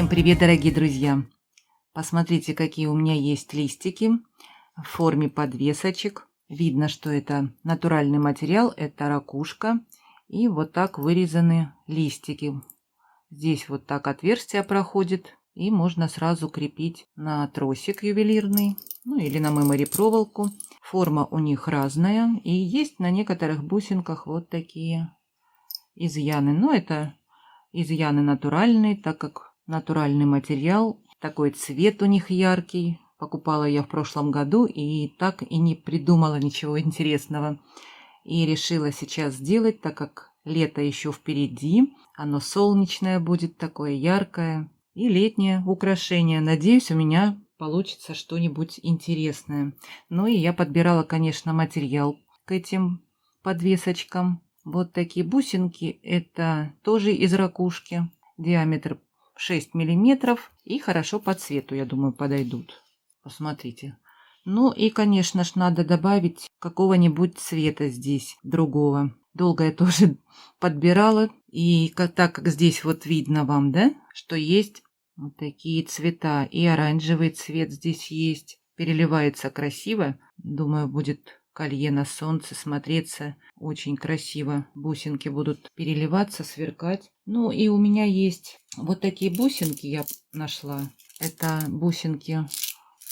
Всем привет, дорогие друзья! Посмотрите, какие у меня есть листики в форме подвесочек. Видно, что это натуральный материал, это ракушка. И вот так вырезаны листики. Здесь вот так отверстие проходит. И можно сразу крепить на тросик ювелирный, ну или на мемори проволоку. Форма у них разная. И есть на некоторых бусинках вот такие изъяны. Но это изъяны натуральные, так как натуральный материал, такой цвет у них яркий. Покупала я в прошлом году и так и не придумала ничего интересного. И решила сейчас сделать, так как лето еще впереди, оно солнечное будет, такое яркое. И летнее украшение. Надеюсь, у меня получится что-нибудь интересное. Ну и я подбирала, конечно, материал к этим подвесочкам. Вот такие бусинки, это тоже из ракушки, диаметр 6 миллиметров и хорошо по цвету, я думаю, подойдут. Посмотрите. Ну и, конечно ж, надо добавить какого-нибудь цвета здесь, другого. Долго я тоже подбирала, и так как здесь вот видно вам, да, что есть вот такие цвета, и оранжевый цвет здесь есть, переливается красиво, думаю, будет колье на солнце смотреться очень красиво. Бусинки будут переливаться, сверкать. Ну и у меня есть вот такие бусинки я нашла. Это бусинки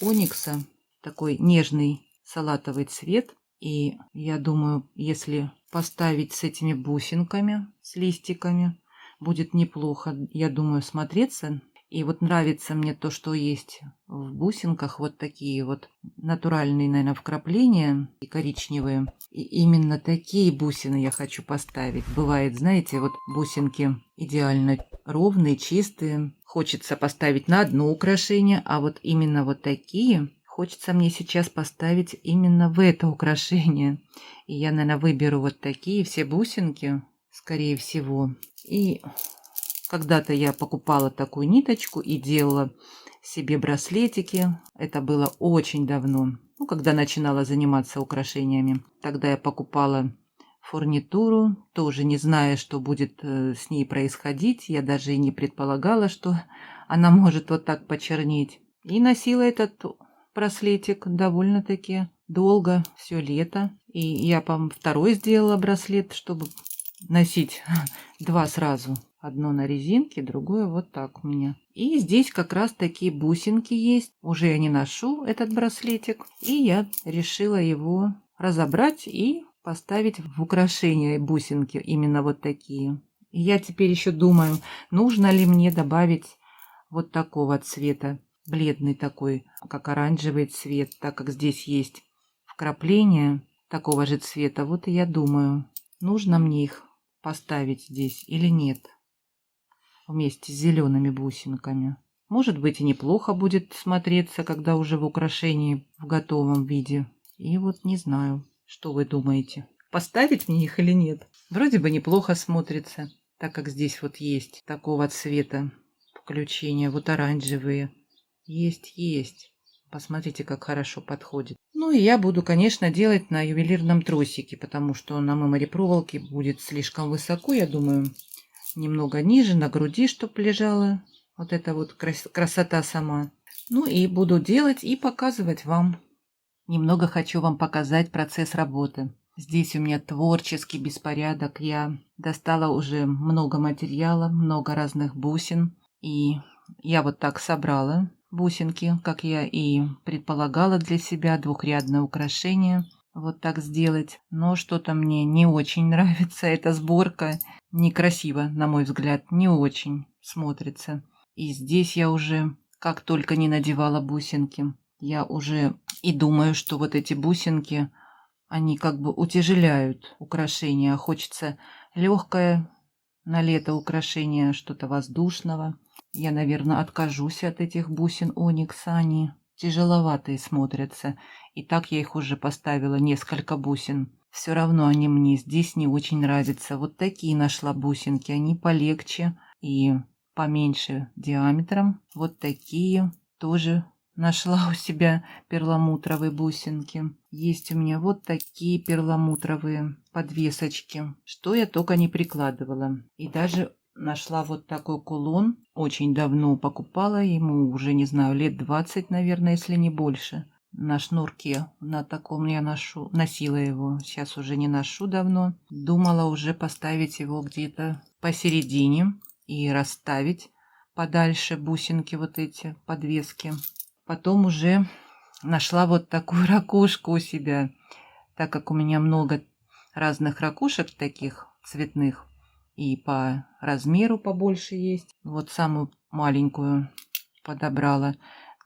оникса. Такой нежный салатовый цвет. И я думаю, если поставить с этими бусинками, с листиками, будет неплохо, я думаю, смотреться. И вот нравится мне то, что есть в бусинках, вот такие вот натуральные, наверное, вкрапления и коричневые. И именно такие бусины я хочу поставить. Бывает, знаете, вот бусинки идеально ровные, чистые. Хочется поставить на одно украшение, а вот именно вот такие хочется мне сейчас поставить именно в это украшение. И я, наверное, выберу вот такие все бусинки, скорее всего. И когда-то я покупала такую ниточку и делала себе браслетики. Это было очень давно. Ну, когда начинала заниматься украшениями. Тогда я покупала фурнитуру, тоже не зная, что будет с ней происходить. Я даже и не предполагала, что она может вот так почернеть. И носила этот браслетик довольно-таки долго, все лето. И я, по-моему, второй сделала браслет, чтобы носить два сразу. Одно на резинке, другое вот так у меня. И здесь как раз такие бусинки есть. Уже я не ношу этот браслетик. И я решила его разобрать и поставить в украшение бусинки. Именно вот такие. И я теперь еще думаю, нужно ли мне добавить вот такого цвета. Бледный такой, как оранжевый цвет. Так как здесь есть вкрапления такого же цвета. Вот и я думаю, нужно мне их поставить здесь или нет. Вместе с зелеными бусинками. Может быть, и неплохо будет смотреться, когда уже в украшении в готовом виде. И вот не знаю, что вы думаете. Поставить мне их или нет? Вроде бы неплохо смотрится, так как здесь вот есть такого цвета включения. Вот оранжевые. Есть. Посмотрите, как хорошо подходит. Ну и я буду, конечно, делать на ювелирном тросике, потому что на мемори проволоке будет слишком высоко, я думаю. Немного ниже, на груди, чтобы лежала вот эта вот красота сама. Ну и буду делать и показывать вам. Немного хочу вам показать процесс работы. Здесь у меня творческий беспорядок. Я достала уже много материала, много разных бусин. И я вот так собрала бусинки, как я и предполагала для себя, двухрядное украшение. Вот так сделать. Но что-то мне не очень нравится эта сборка. Некрасиво, на мой взгляд, не очень смотрится. И здесь я уже, как только не надевала бусинки, я уже и думаю, что вот эти бусинки, они как бы утяжеляют украшение. Хочется легкое на лето украшение, что-то воздушного. Я, наверное, откажусь от этих бусин оникса, они тяжеловатые смотрятся. И так я их уже поставила, несколько бусин. Все равно они мне здесь не очень нравятся. Вот такие нашла бусинки, они полегче и поменьше диаметром. Вот такие тоже нашла у себя перламутровые бусинки. Есть у меня вот такие перламутровые подвесочки, что я только не прикладывала. И даже нашла вот такой кулон. Очень давно покупала, ему уже, не знаю, лет 20, наверное, если не больше. На шнурке, на таком я носила его, сейчас уже не ношу давно. Думала уже поставить его где-то посередине и расставить подальше бусинки, вот эти подвески. Потом уже нашла вот такую ракушку у себя, так как у меня много разных ракушек таких цветных, и по размеру побольше есть. Вот самую маленькую подобрала.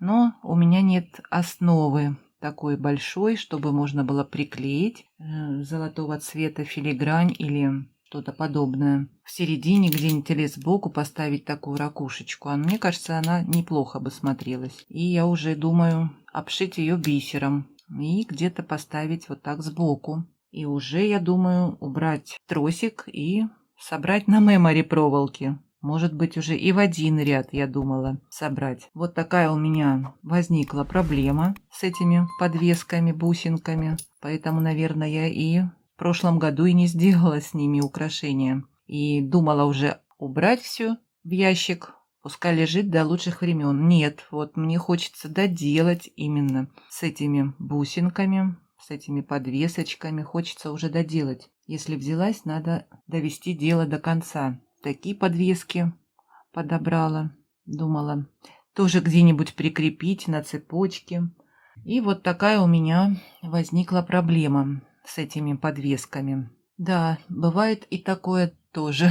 Но у меня нет основы такой большой, чтобы можно было приклеить золотого цвета филигрань или что-то подобное. В середине где-нибудь или сбоку поставить такую ракушечку. А мне кажется, она неплохо бы смотрелась. И я уже думаю обшить ее бисером и где-то поставить вот так сбоку. И уже я думаю убрать тросик и собрать на мемори проволоки. Может быть, уже и в один ряд я думала собрать. Вот такая у меня возникла проблема с этими подвесками, бусинками. Поэтому, наверное, я и в прошлом году и не сделала с ними украшения. И думала уже убрать все в ящик, пускай лежит до лучших времен. Нет, вот мне хочется доделать именно с этими бусинками, с этими подвесочками. Хочется уже доделать. Если взялась, надо довести дело до конца. Такие подвески подобрала. Думала тоже где-нибудь прикрепить на цепочке. И вот такая у меня возникла проблема с этими подвесками. Да, бывает и такое тоже.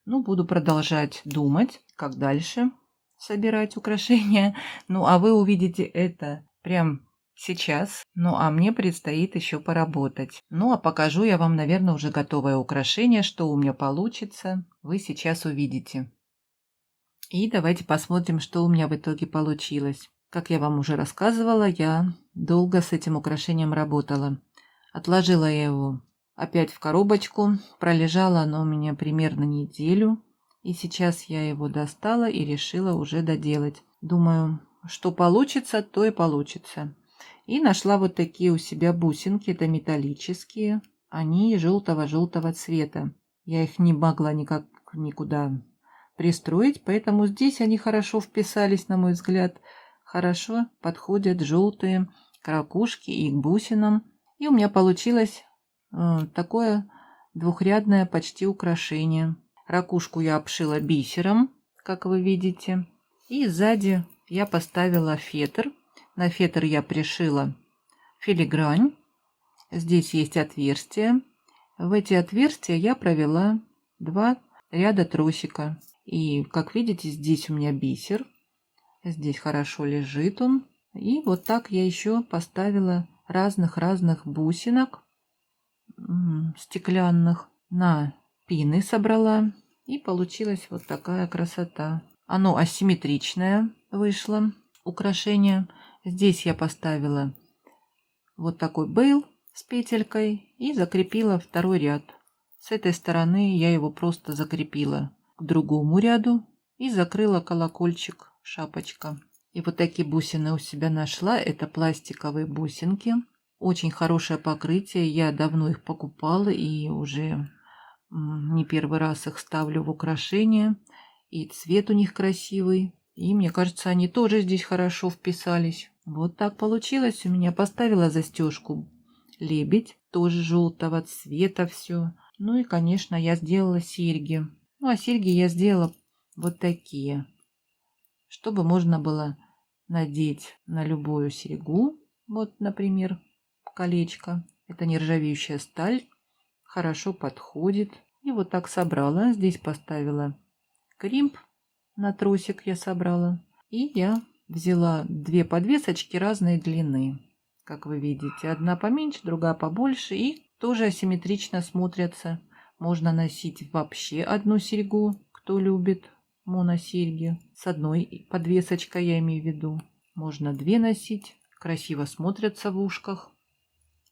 Ну, буду продолжать думать, как дальше собирать украшения. Ну, а вы увидите это прям сейчас. Ну, а мне предстоит еще поработать. Ну, а покажу я вам, наверное, уже готовое украшение, что у меня получится. Вы сейчас увидите. И давайте посмотрим, что у меня в итоге получилось. Как я вам уже рассказывала, я долго с этим украшением работала. Отложила я его опять в коробочку. Пролежало оно у меня примерно неделю. И сейчас я его достала и решила уже доделать. Думаю, что получится, то и получится. И нашла вот такие у себя бусинки. Это металлические. Они желтого-желтого цвета. Я их не могла никак никуда пристроить, поэтому здесь они хорошо вписались, на мой взгляд. Хорошо подходят желтые к ракушке и к бусинам. И у меня получилось такое двухрядное почти украшение. Ракушку я обшила бисером, как вы видите. И сзади я поставила фетр. На фетр я пришила филигрань. Здесь есть отверстия. В эти отверстия я провела 2 ряда тросика. И, как видите, здесь у меня бисер. Здесь хорошо лежит он. И вот так я еще поставила разных бусинок стеклянных. На пины собрала. И получилась вот такая красота. Оно асимметричное вышло, украшение. Здесь я поставила вот такой бейл с петелькой и закрепила второй ряд. С этой стороны я его просто закрепила к другому ряду и закрыла колокольчик, шапочка. И вот такие бусины у себя нашла. Это пластиковые бусинки. Очень хорошее покрытие. Я давно их покупала и уже не первый раз их ставлю в украшения. И цвет у них красивый. И мне кажется, они тоже здесь хорошо вписались. Вот так получилось у меня. Поставила застежку лебедь, тоже желтого цвета все. Ну и, конечно, я сделала серьги. Ну, а серьги я сделала вот такие, чтобы можно было надеть на любую серьгу. Вот, например, колечко. Это нержавеющая сталь. Хорошо подходит. И вот так собрала. Здесь поставила кримп. На тросик я собрала. И я взяла 2 подвесочки разной длины. Как вы видите, одна поменьше, другая побольше. И тоже асимметрично смотрятся. Можно носить вообще одну серьгу, кто любит моносерьги. С одной подвесочкой я имею в виду. Можно 2 носить. Красиво смотрятся в ушках.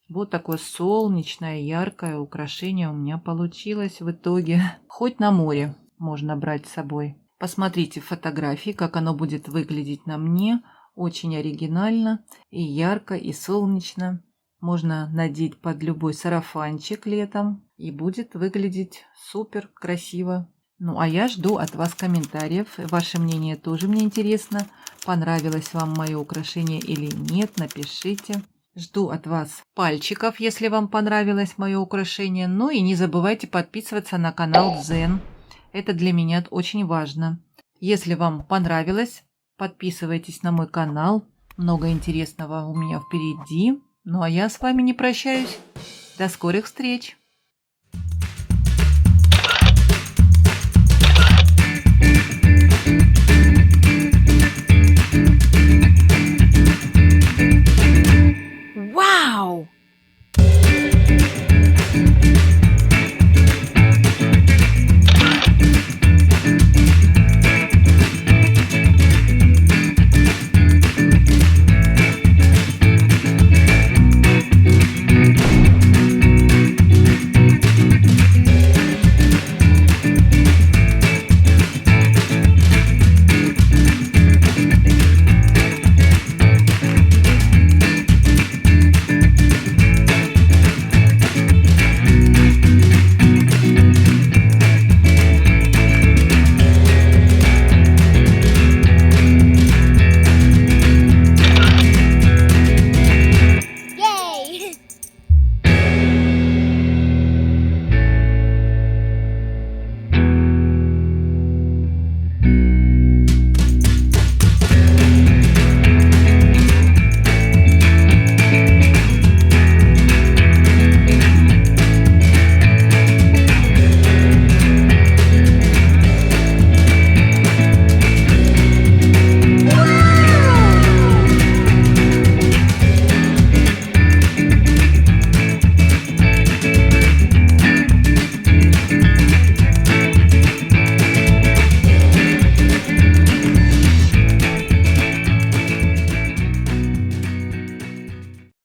Вот такое солнечное, яркое украшение у меня получилось в итоге. Хоть на море можно брать с собой. Посмотрите фотографии, как оно будет выглядеть на мне. Очень оригинально и ярко, и солнечно. Можно надеть под любой сарафанчик летом. И будет выглядеть супер красиво. Ну, а я жду от вас комментариев. Ваше мнение тоже мне интересно. Понравилось вам мое украшение или нет, напишите. Жду от вас пальчиков, если вам понравилось мое украшение. Ну и не забывайте подписываться на канал Дзен. Это для меня очень важно. Если вам понравилось, подписывайтесь на мой канал. Много интересного у меня впереди. Ну а я с вами не прощаюсь. До скорых встреч!